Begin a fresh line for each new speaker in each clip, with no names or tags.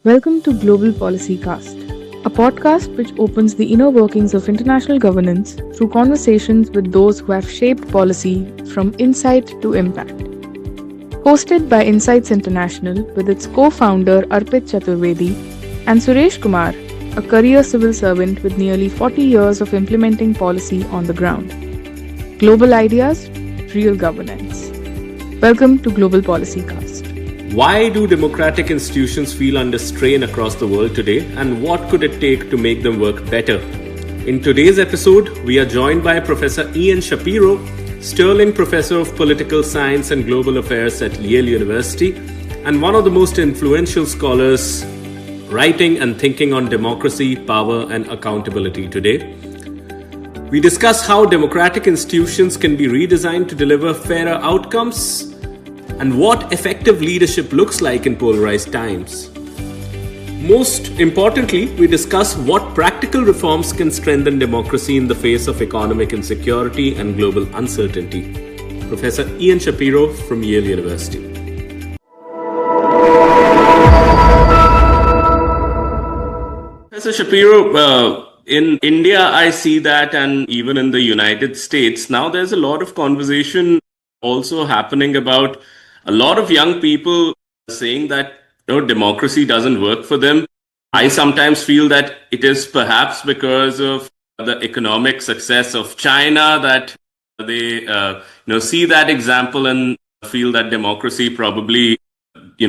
Welcome to GlobalPolicyCast, a podcast which opens the inner workings of international governance through conversations with those who have shaped policy from insight to impact. Hosted by Insights International with its co-founder Arpit Chaturvedi and Suresh Kumar, a career civil servant with nearly 40 years of implementing policy on the ground. Global ideas, real governance. Welcome to GlobalPolicyCast.
Why do democratic institutions feel under strain across the world today, and what could it take to make them work better? In today's episode, we are joined by Professor Ian Shapiro, Sterling Professor of Political Science and Global Affairs at Yale University, and one of the most influential scholars writing and thinking on democracy, power, and accountability today. We discuss how democratic institutions can be redesigned to deliver fairer outcomes and what effective leadership looks like in polarized times. Most importantly, we discuss what practical reforms can strengthen democracy in the face of economic insecurity and global uncertainty. Professor Ian Shapiro from Yale University. Professor Shapiro, in India, I see that, and even in the United States, now there's a lot of conversation also happening about a lot of young people saying that democracy doesn't work for them. I sometimes feel that it is perhaps because of the economic success of China that they see that example and feel that democracy probably they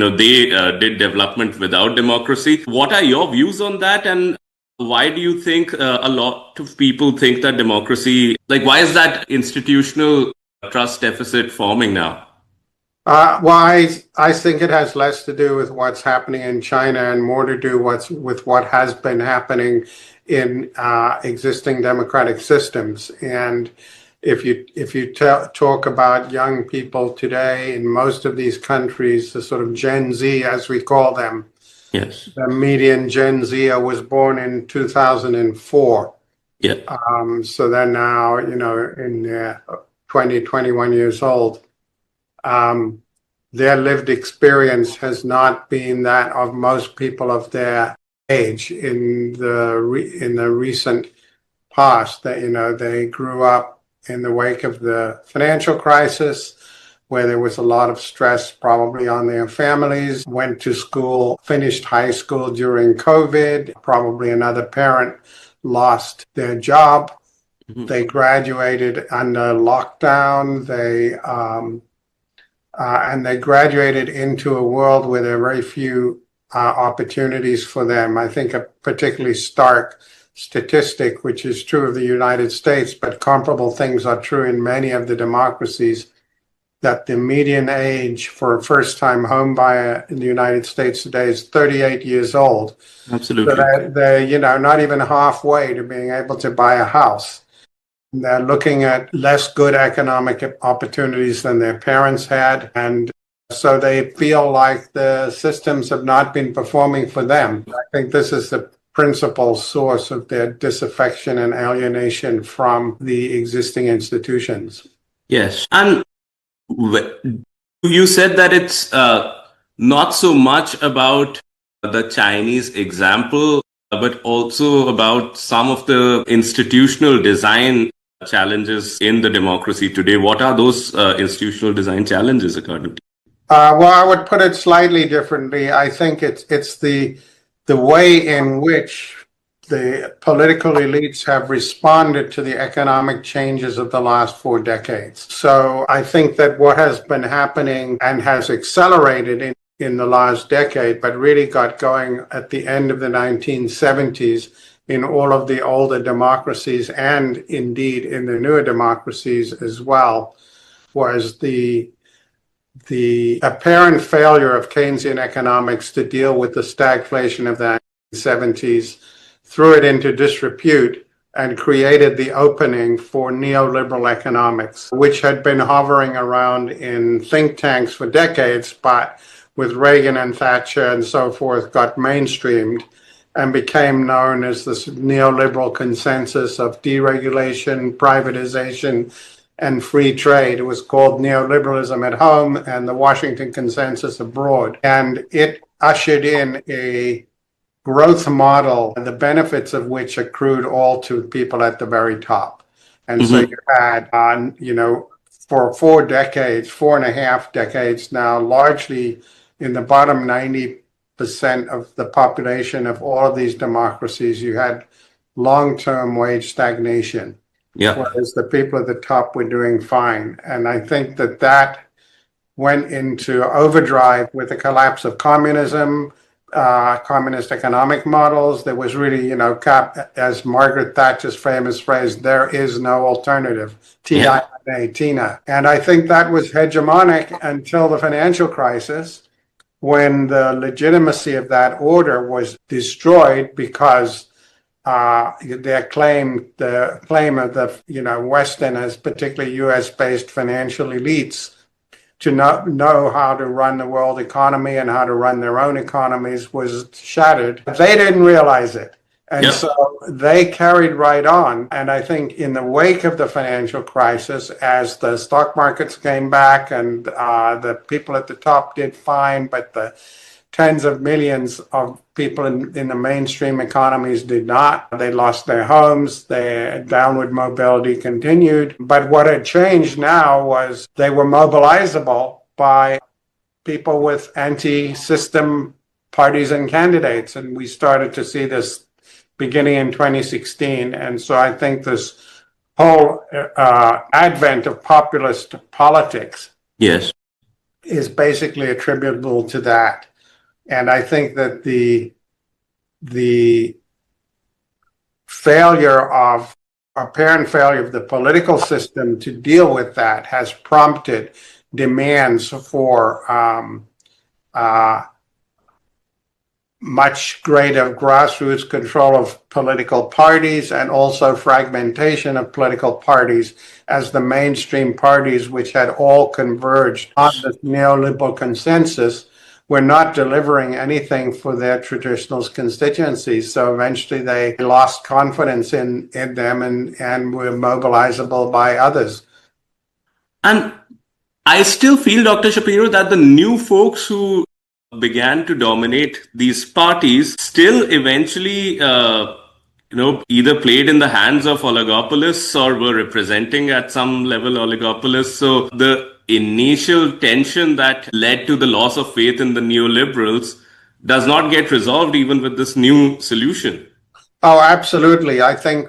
did development without democracy. What are your views on that, and why do you think a lot of people think that democracy, why is that institutional trust deficit forming now?
I think it has less to do with what's happening in China and more to do with what has been happening in existing democratic systems. And if you talk about young people today in most of these countries, the sort of Gen Z, as we call them,
yes,
the median Gen Z was born in 2004.
Yeah.
So they're now, in 20, 21 years old. Their lived experience has not been that of most people of their age in the recent past. That they grew up in the wake of the financial crisis, where there was a lot of stress probably on their families. Went to school, finished high school during COVID. Probably another parent lost their job. Mm-hmm. They graduated under lockdown. And they graduated into a world where there are very few opportunities for them. I think a particularly stark statistic, which is true of the United States, but comparable things are true in many of the democracies, that the median age for a first-time home buyer in the United States today is 38 years old.
Absolutely.
So they're not even halfway to being able to buy a house. They're looking at less good economic opportunities than their parents had. And so they feel like the systems have not been performing for them. I think this is the principal source of their disaffection and alienation from the existing institutions.
Yes. And you said that it's not so much about the Chinese example, but also about some of the institutional design challenges in the democracy today. What are those institutional design challenges, according to you?
Well, I would put it slightly differently. I think it's the way in which the political elites have responded to the economic changes of the last 4 decades. So I think that what has been happening and has accelerated in the last decade, but really got going at the end of the 1970s in all of the older democracies and indeed in the newer democracies as well, was the apparent failure of Keynesian economics to deal with the stagflation of the 1970s, threw it into disrepute and created the opening for neoliberal economics, which had been hovering around in think tanks for decades, but with Reagan and Thatcher and so forth, got mainstreamed and became known as this neoliberal consensus of deregulation, privatization, and free trade. It was called neoliberalism at home and the Washington consensus abroad. And it ushered in a growth model, the benefits of which accrued all to people at the very top. And so you had, for 4.5 decades now, largely in the bottom 90% of the population of all of these democracies, you had long-term wage stagnation.
Yeah.
Whereas the people at the top were doing fine. And I think that went into overdrive with the collapse of communism, communist economic models. There was really, as Margaret Thatcher's famous phrase, there is no alternative, T-I-N-A, Tina. And I think that was hegemonic until the financial crisis, when the legitimacy of that order was destroyed because the claim of the Westerners, particularly US-based financial elites, to not know how to run the world economy and how to run their own economies was shattered. They didn't realize it. And so they carried right on. And I think in the wake of the financial crisis, as the stock markets came back and the people at the top did fine, but the tens of millions of people in the mainstream economies did not. They lost their homes, their downward mobility continued. But what had changed now was they were mobilizable by people with anti-system parties and candidates. And we started to see this beginning in 2016. And so I think this whole advent of populist politics is basically attributable to that. And I think that the apparent failure of the political system to deal with that has prompted demands for much greater grassroots control of political parties and also fragmentation of political parties, as the mainstream parties, which had all converged on this neoliberal consensus, were not delivering anything for their traditional constituencies. So eventually they lost confidence in them and were mobilizable by others.
And I still feel, Dr. Shapiro, that the new folks who began to dominate these parties still eventually, either played in the hands of oligopolists or were representing at some level oligopolists. So the initial tension that led to the loss of faith in the neoliberals does not get resolved even with this new solution.
Oh, absolutely. I think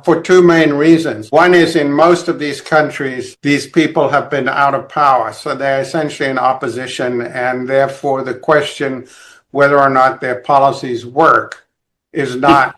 for two main reasons. One is, in most of these countries, these people have been out of power. So they're essentially in opposition. And therefore, the question whether or not their policies work is not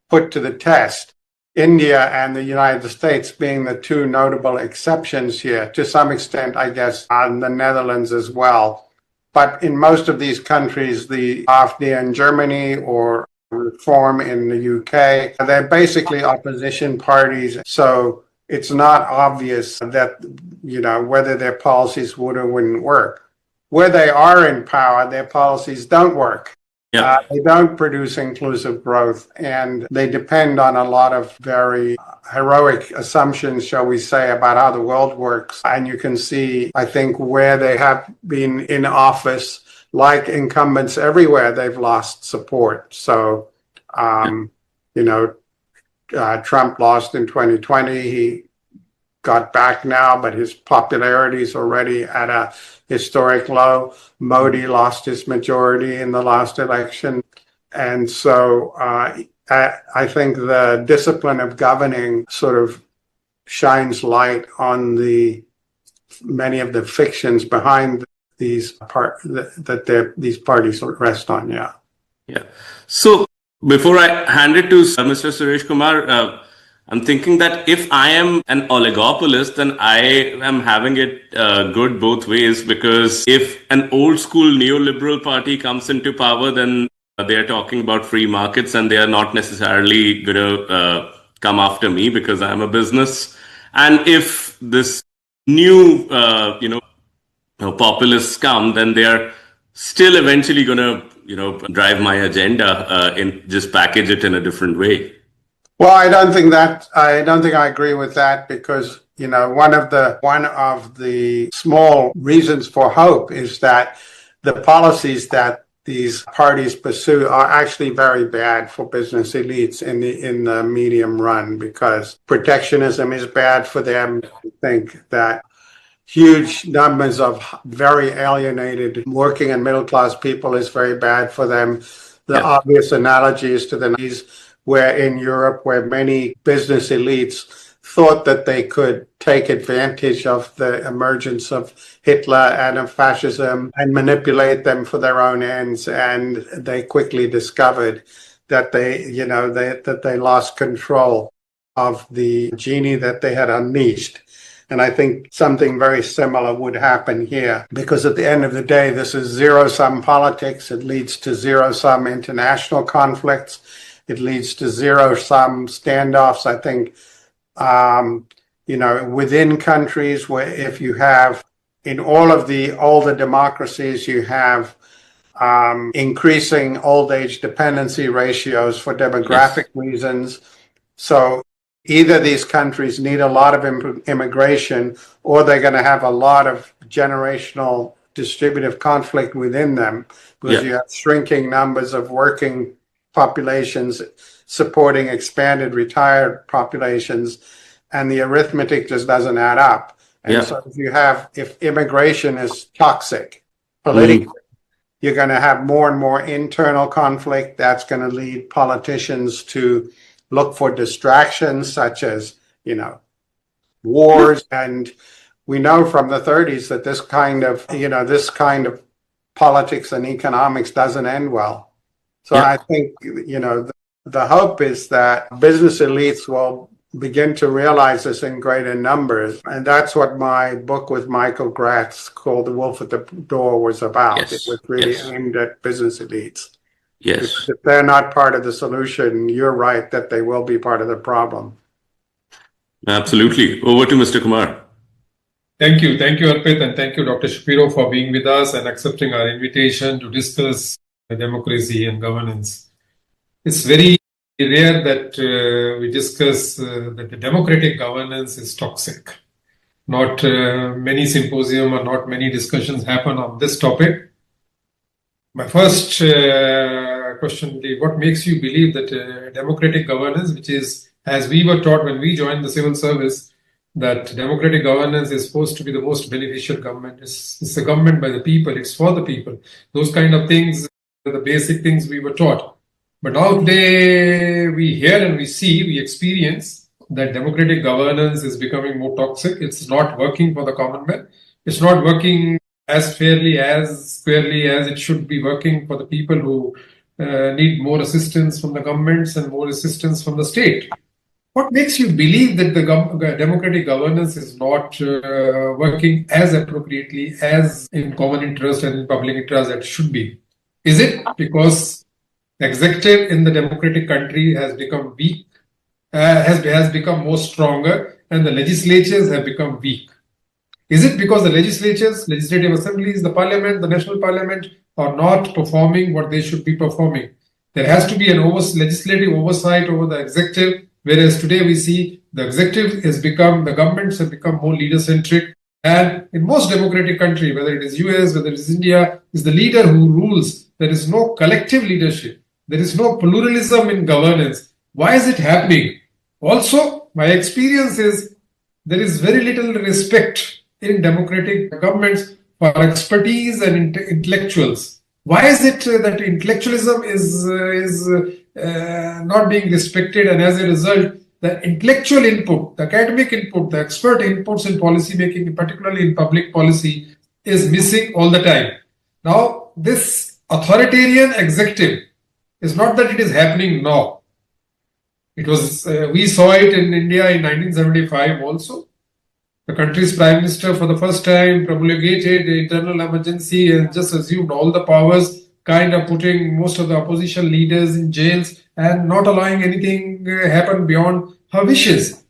put to the test. India and the United States being the two notable exceptions here, to some extent, I guess, on the Netherlands as well. But in most of these countries, the AfD in Germany or Reform in the UK, they're basically opposition parties. So it's not obvious that, whether their policies would or wouldn't work. Where they are in power, their policies don't work. They don't produce inclusive growth, and they depend on a lot of very heroic assumptions, shall we say, about how the world works. And you can see, I think, where they have been in office, like incumbents everywhere, they've lost support. So, Trump lost in 2020. He got back now, but his popularity is already at a historic low. Modi lost his majority in the last election. And so I think the discipline of governing sort of shines light on many of the fictions behind these these parties rest on.
Yeah. So before I hand it to Mr. Suresh Kumar, I'm thinking that if I am an oligopolist, then I am having it good both ways, because if an old school neoliberal party comes into power, then they're talking about free markets and they are not necessarily going to come after me because I'm a business. And if this new, populists come, then they are still eventually going to, drive my agenda and just package it in a different way.
Well, I don't think I agree with that, because, one of the small reasons for hope is that the policies that these parties pursue are actually very bad for business elites in the medium run, because protectionism is bad for them. I think that huge numbers of very alienated working and middle class people is very bad for them. The obvious analogy is to the 90s, where in Europe, where many business elites thought that they could take advantage of the emergence of Hitler and of fascism and manipulate them for their own ends, and they quickly discovered that they lost control of the genie that they had unleashed. And I think something very similar would happen here, because at the end of the day, this is zero-sum politics. It leads to zero-sum international conflicts. It leads to zero-sum standoffs. I think, within countries, where if you have, in all of the older democracies, you have increasing old age dependency ratios for demographic reasons. So either these countries need a lot of immigration, or they're going to have a lot of generational distributive conflict within them, because you have shrinking numbers of working populations supporting expanded retired populations, and the arithmetic just doesn't add up. And so if immigration is toxic politically, you're going to have more and more internal conflict. That's going to lead politicians to look for distractions such as, wars. And we know from the 30s that this kind of politics and economics doesn't end well. So I think, the hope is that business elites will begin to realize this in greater numbers. And that's what my book with Michael Gratz called The Wolf at the Door was about. It was really aimed at business elites. Because if they're not part of the solution, you're right that they will be part of the problem.
Absolutely. Over to Mr. Kumar.
Thank you, Arpit, and thank you, Dr. Shapiro, for being with us and accepting our invitation to discuss democracy and governance. It's very rare that we discuss that the democratic governance is toxic. Not many symposium or not many discussions happen on this topic. My first question, what makes you believe that democratic governance, which is, as we were taught when we joined the civil service, that democratic governance is supposed to be the most beneficial government. It's a government by the people, it's for the people. Those kind of things, the basic things we were taught. But now today we hear and we see, we experience that democratic governance is becoming more toxic. It's not working for the common man. It's not working as fairly, as squarely as it should be working for the people who need more assistance from the governments and more assistance from the state. What makes you believe that the democratic governance is not working as appropriately as in common interest and in public interest that it should be? Is it because the executive in the democratic country has become weak, has become more stronger, and the legislatures have become weak? Is it because the legislatures, legislative assemblies, the parliament, the national parliament are not performing what they should be performing? There has to be an legislative oversight over the executive, whereas today we see the executive has become, the governments have become more leader-centric. And in most democratic countries, whether it is US, whether it is India, is the leader who rules. There is no collective leadership. There is no pluralism in governance. Why is it happening? Also, my experience is there is very little respect in democratic governments for expertise and intellectuals. Why is it that intellectualism is not being respected, and as a result, the intellectual input, the academic input, the expert inputs in policy making, particularly in public policy, is missing all the time? Now, this authoritarian executive is not that it is happening now. It was, we saw it in India in 1975 also. The country's prime minister for the first time promulgated the internal emergency and just assumed all the powers, kind of putting most of the opposition leaders in jails and not allowing anything happen beyond her wishes.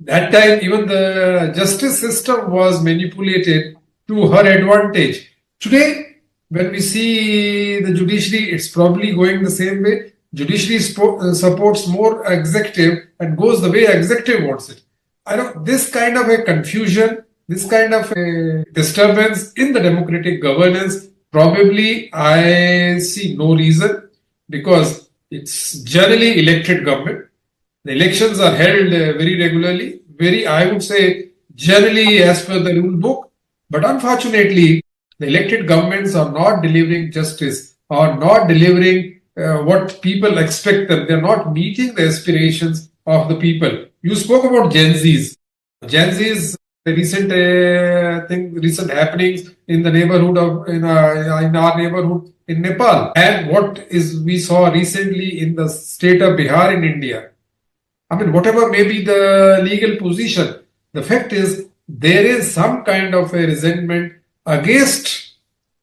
That time, even the justice system was manipulated to her advantage. Today, when we see the judiciary, it's probably going the same way. Judiciary supports more executive and goes the way executive wants it. I know this kind of a confusion, this kind of a disturbance in the democratic governance Probably I see no reason, because it's generally elected government. The elections are held very regularly, I would say, generally as per the rule book. But unfortunately, the elected governments are not delivering justice, or not delivering what people expect them. They're not meeting the aspirations of the people. You spoke about Gen Zs. Gen Zs, the recent happenings in the neighborhood in our neighborhood in Nepal, and what is we saw recently in the state of Bihar in India. I mean, whatever may be the legal position, the fact is there is some kind of a resentment against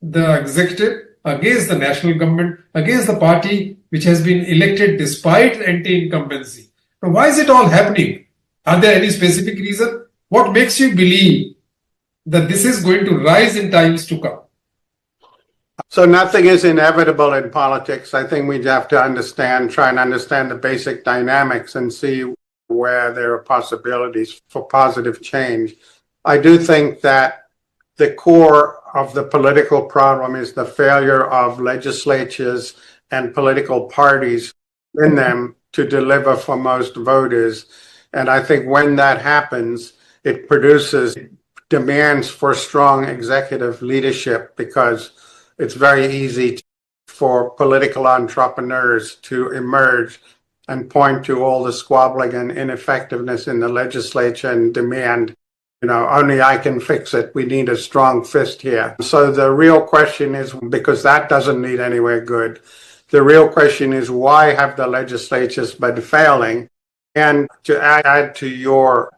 the executive, against the national government, against the party which has been elected despite anti-incumbency. Now, why is it all happening? Are there any specific reason? What makes you believe that this is going to rise in times to come?
So nothing is inevitable in politics. I think we have to try and understand the basic dynamics and see where there are possibilities for positive change. I do think that the core of the political problem is the failure of legislatures and political parties in them to deliver for most voters. And I think when that happens, it produces demands for strong executive leadership, because it's very easy for political entrepreneurs to emerge and point to all the squabbling and ineffectiveness in the legislature and demand, only I can fix it. We need a strong fist here. So the real question is, because that doesn't lead anywhere good, the real question is, why have the legislatures been failing? And to add to your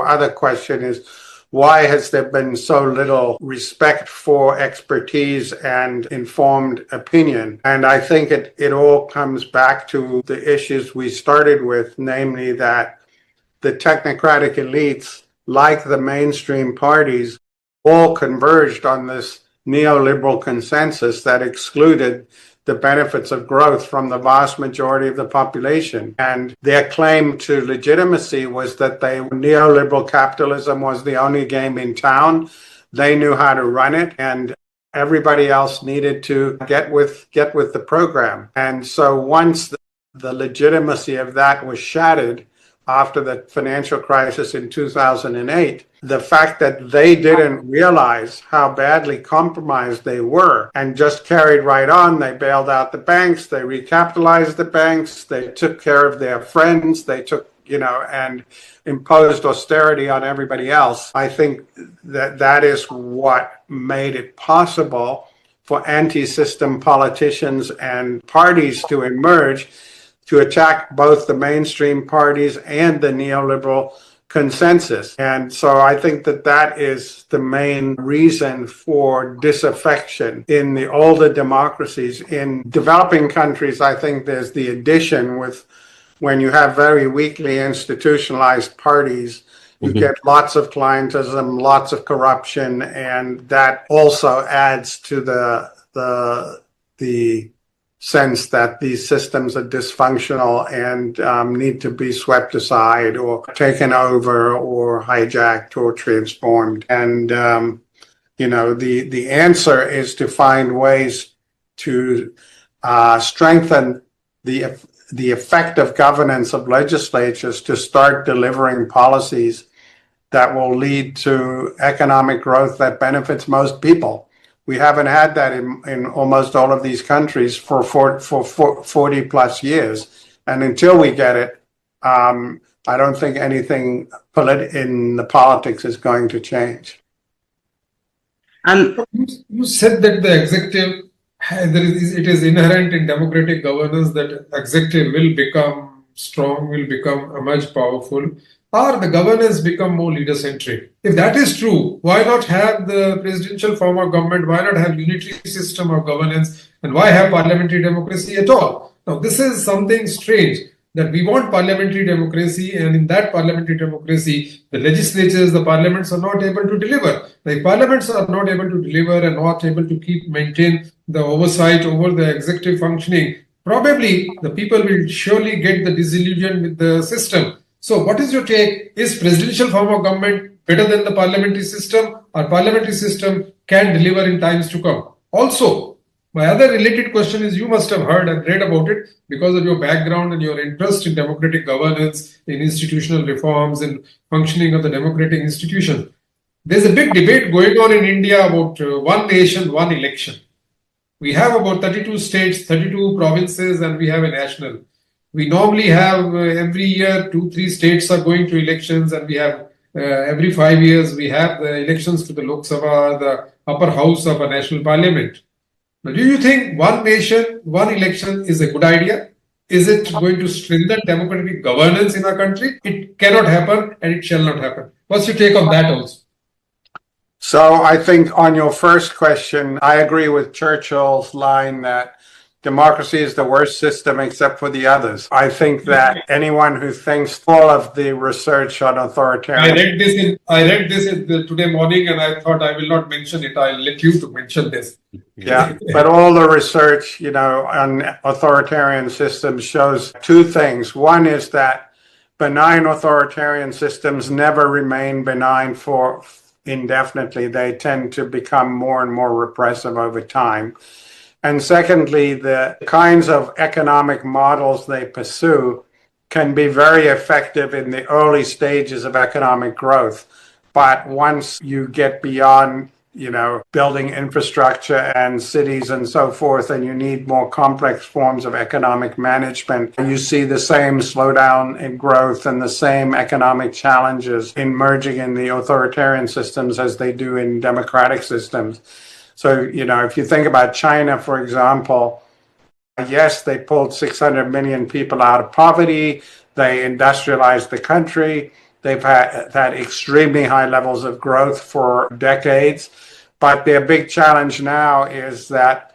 other question is, why has there been so little respect for expertise and informed opinion? And I think it all comes back to the issues we started with, namely that the technocratic elites, like the mainstream parties, all converged on this neoliberal consensus that excluded the benefits of growth from the vast majority of the population. And their claim to legitimacy was that neoliberal capitalism was the only game in town. They knew how to run it, and everybody else needed to get with the program. And so once the legitimacy of that was shattered after the financial crisis in 2008, the fact that they didn't realize how badly compromised they were and just carried right on. They bailed out the banks, they recapitalized the banks, they took care of their friends, they took, and imposed austerity on everybody else. I think that is what made it possible for anti-system politicians and parties to emerge, to attack both the mainstream parties and the neoliberal consensus. And so I think that is the main reason for disaffection in the older democracies. In developing countries, I think there's the addition with when you have very weakly institutionalized parties, you get lots of clientelism, lots of corruption, and that also adds to the sense that these systems are dysfunctional and need to be swept aside or taken over or hijacked or transformed. And, the answer is to find ways to strengthen the effective governance of legislatures, to start delivering policies that will lead to economic growth that benefits most people. We haven't had that in almost all of these countries for 40 plus years. And until we get it, I don't think anything in the politics is going to change.
And you said that the executive, it is inherent in democratic governance that executive will become strong, will become much powerful, or the governance become more leader-centric. If that is true, why not have the presidential form of government? Why not have unitary system of governance? And why have parliamentary democracy at all? Now, this is something strange, that we want parliamentary democracy, and in that parliamentary democracy, the legislatures, the parliaments are not able to deliver. The parliaments are not able to deliver and not able to maintain the oversight over the executive functioning. Probably the people will surely get the disillusion with the system. So what is your take? Is presidential form of government better than the parliamentary system, or parliamentary system can deliver in times to come? Also, my other related question is, you must have heard and read about it because of your background and your interest in democratic governance, in institutional reforms, in functioning of the democratic institution. There's a big debate going on in India about one nation, one election. We have about 32 states, 32 provinces, and we have a national. We normally have every year 2-3 states are going to elections, and we have every 5 years we have the elections to the Lok Sabha, the upper house of a national parliament. Now, do you think one nation, one election is a good idea? Is it going to strengthen democratic governance in our country? It cannot happen and it shall not happen. What's your take on that also?
So I think on your first question, I agree with Churchill's line that democracy is the worst system except for the others. I think that anyone who thinks all of the research on authoritarian...
I read this today morning, and I thought I will not mention it. I'll let you to mention this.
Yeah, but all the research, on authoritarian systems shows two things. One is that benign authoritarian systems never remain benign for indefinitely. They tend to become more and more repressive over time. And secondly, the kinds of economic models they pursue can be very effective in the early stages of economic growth. But once you get beyond, building infrastructure and cities and so forth, and you need more complex forms of economic management, you see the same slowdown in growth and the same economic challenges emerging in the authoritarian systems as they do in democratic systems. So, if you think about China, for example, yes, they pulled 600 million people out of poverty. They industrialized the country. They've had extremely high levels of growth for decades. But their big challenge now is that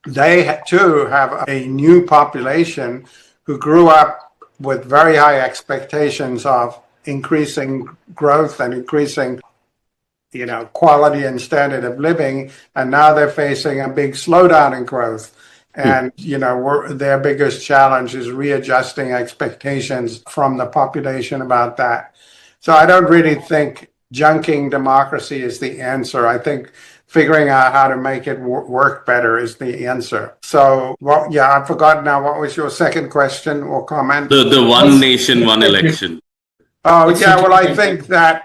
they too have a new population who grew up with very high expectations of increasing growth and increasing quality and standard of living, and now they're facing a big slowdown in growth. And, their biggest challenge is readjusting expectations from the population about that. So I don't really think junking democracy is the answer. I think figuring out how to make it work better is the answer. So, I've forgotten now. What was your second question or comment?
The one nation, one election.
Oh, yeah. Well, I think that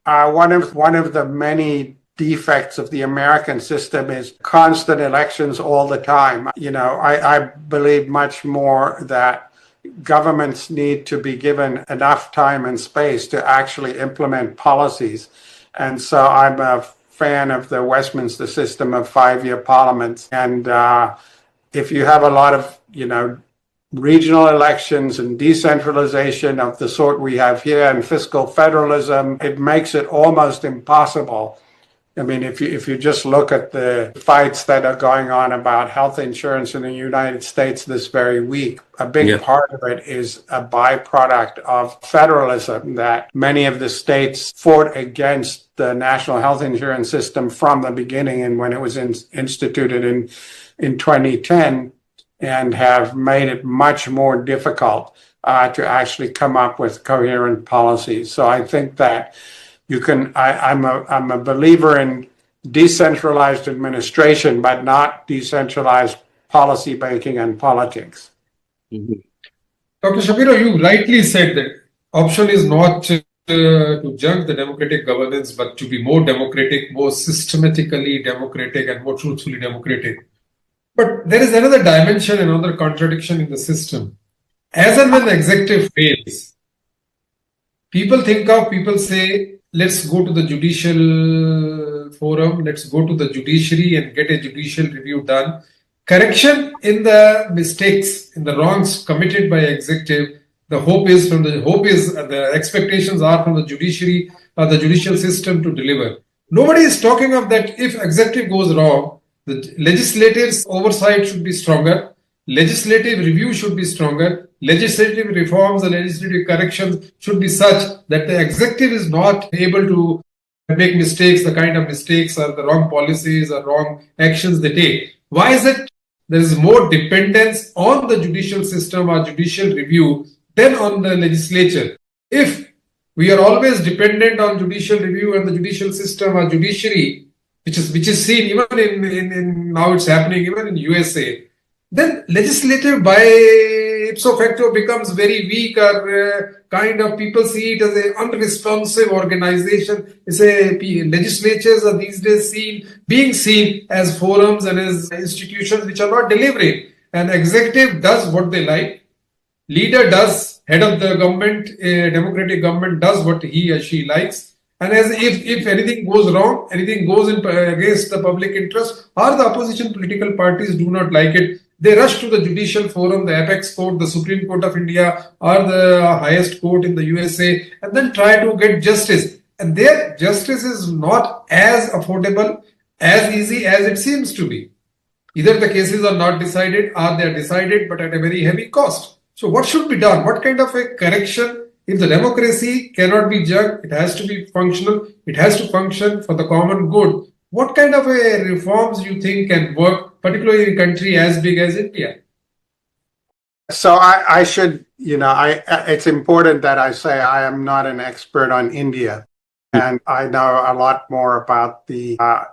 one of the many defects of the American system is constant elections all the time. I believe much more that governments need to be given enough time and space to actually implement policies. And so I'm a fan of the Westminster system of 5-year parliaments. And if you have a lot of, regional elections and decentralization of the sort we have here and fiscal federalism, it makes it almost impossible. I mean, if you just look at the fights that are going on about health insurance in the United States this very week, a big part of it is a byproduct of federalism, that many of the states fought against the national health insurance system from the beginning and when it was instituted in 2010, and have made it much more difficult to actually come up with coherent policies. So I think that I'm a believer in decentralized administration, but not decentralized policy making and politics.
Mm-hmm. Dr. Shapiro, you rightly said that option is not to junk the democratic governance, but to be more democratic, more systematically democratic, and more truthfully democratic. But there is another dimension, another contradiction in the system. As and when the executive fails, people say, let's go to the judicial forum, let's go to the judiciary and get a judicial review done. Correction in the mistakes, in the wrongs committed by executive, the expectations are from the judiciary or the judicial system to deliver. Nobody is talking of that. If executive goes wrong, the legislature's oversight should be stronger, legislative review should be stronger, legislative reforms and legislative corrections should be such that the executive is not able to make mistakes, the kind of mistakes or the wrong policies or wrong actions they take. Why is it there is more dependence on the judicial system or judicial review than on the legislature? If we are always dependent on judicial review and the judicial system or judiciary, which is seen even in now it's happening even in USA, then legislative by ipso facto becomes very weak, or kind of people see it as an unresponsive organization. Legislatures are these days being seen as forums and as institutions which are not delivering. And executive does what they like. Leader does, head of the government, a democratic government does what he or she likes. And as if anything goes wrong, anything goes against the public interest, or the opposition political parties do not like it, they rush to the judicial forum, the apex court, the Supreme Court of India, or the highest court in the USA, and then try to get justice. And their justice is not as affordable, as easy as it seems to be. Either the cases are not decided, or they are decided but at a very heavy cost. So what should be done? What kind of a correction? If the democracy cannot be judged, it has to be functional. It has to function for the common good. What kind of a reforms you think can work, particularly in a country as big as India?
So I should, it's important that I say I am not an expert on India, and I know a lot more about I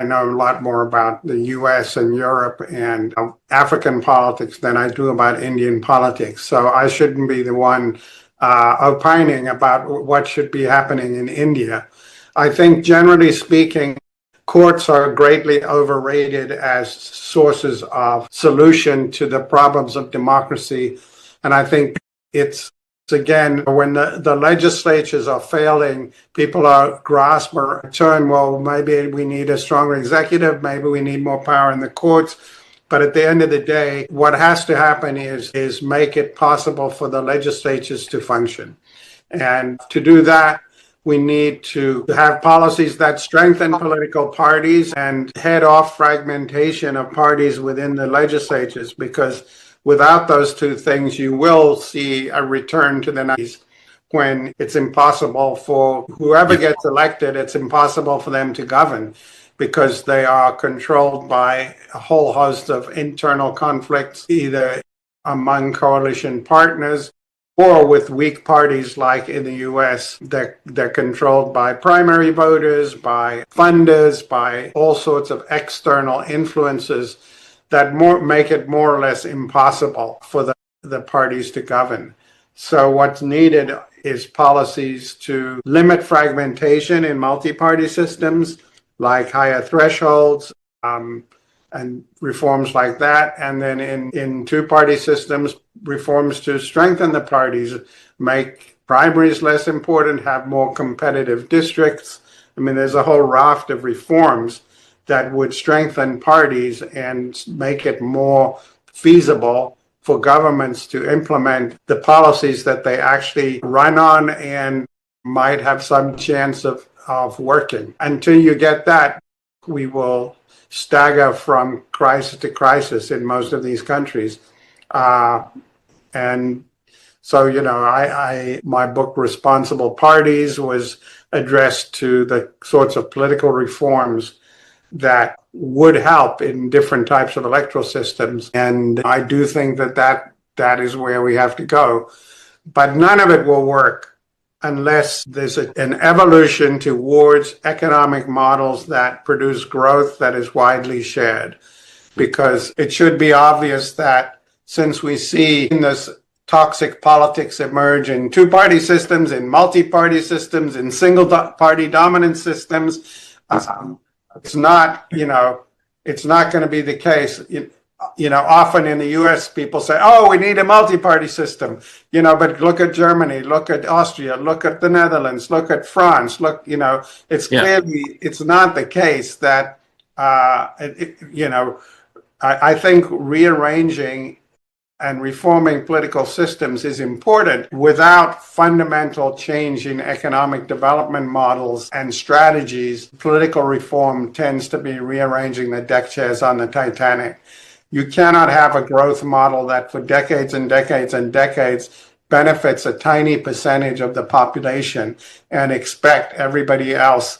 know a lot more about the US and Europe and African politics than I do about Indian politics. So I shouldn't be the one opining about what should be happening in India. I think generally speaking, courts are greatly overrated as sources of solution to the problems of democracy. And I think it's, again, when the legislatures are failing, people are grasp or turn, well, maybe we need a stronger executive, maybe we need more power in the courts. But at the end of the day, what has to happen is make it possible for the legislatures to function. And to do that, we need to have policies that strengthen political parties and head off fragmentation of parties within the legislatures, because without those two things, you will see a return to the 90s when it's impossible for whoever gets elected, it's impossible for them to govern because they are controlled by a whole host of internal conflicts, either among coalition partners or with weak parties like in the US. They're controlled by primary voters, by funders, by all sorts of external influences that make it more or less impossible for the parties to govern. So what's needed is policies to limit fragmentation in multi-party systems, like higher thresholds, and reforms like that. And then in two-party systems, reforms to strengthen the parties, make primaries less important, have more competitive districts. I mean, there's a whole raft of reforms that would strengthen parties and make it more feasible for governments to implement the policies that they actually run on and might have some chance of working. Until you get that, we will stagger from crisis to crisis in most of these countries. And so, my book, Responsible Parties, was addressed to the sorts of political reforms that would help in different types of electoral systems. And I do think that is where we have to go. But none of it will work unless there's an evolution towards economic models that produce growth that is widely shared. Because it should be obvious that since we see this toxic politics emerge in two-party systems, in multi-party systems, in single-party dominant systems, it's not going to be the case. Often in the US, people say, oh, we need a multi-party system, but look at Germany, look at Austria, look at the Netherlands, look at France, it's clearly, it's not the case that, I think rearranging and reforming political systems is important. Without fundamental change in economic development models and strategies, political reform tends to be rearranging the deck chairs on the Titanic. You cannot have a growth model that for decades and decades and decades benefits a tiny percentage of the population and expect everybody else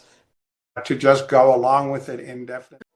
to just go along with it indefinitely.